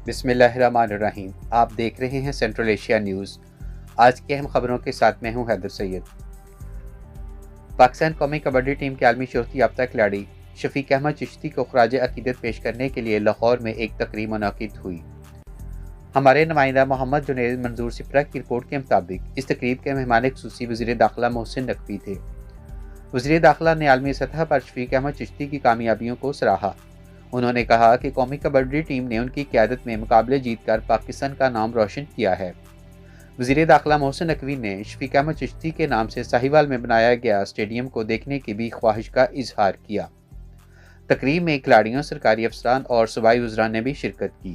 بسم اللہ الرحمن الرحیم۔ آپ دیکھ رہے ہیں سینٹرل ایشیا نیوز۔ آج کی اہم خبروں کے ساتھ میں ہوں حیدر سید۔ پاکستان قومی کبڈی ٹیم کے عالمی شہرت یافتہ کھلاڑی شفیق احمد چشتی کو خراج عقیدت پیش کرنے کے لیے لاہور میں ایک تقریب منعقد ہوئی۔ ہمارے نمائندہ محمد جنید منظور سپرہ کی رپورٹ کے مطابق اس تقریب کے مہمان خصوصی وزیر داخلہ محسن نقوی تھے۔ وزیر داخلہ نے عالمی سطح پر شفیق احمد چشتی کی کامیابیوں کو سراہا۔ انہوں نے کہا کہ قومی کبڈی ٹیم نے ان کی قیادت میں مقابلے جیت کر پاکستان کا نام روشن کیا ہے۔ وزیر داخلہ محسن نقوی نے شفیق احمد چشتی کے نام سے ساہیوال میں بنایا گیا اسٹیڈیم کو دیکھنے کی بھی خواہش کا اظہار کیا۔ تقریب میں کھلاڑیوں، سرکاری افسران اور صوبائی وزراء نے بھی شرکت کی۔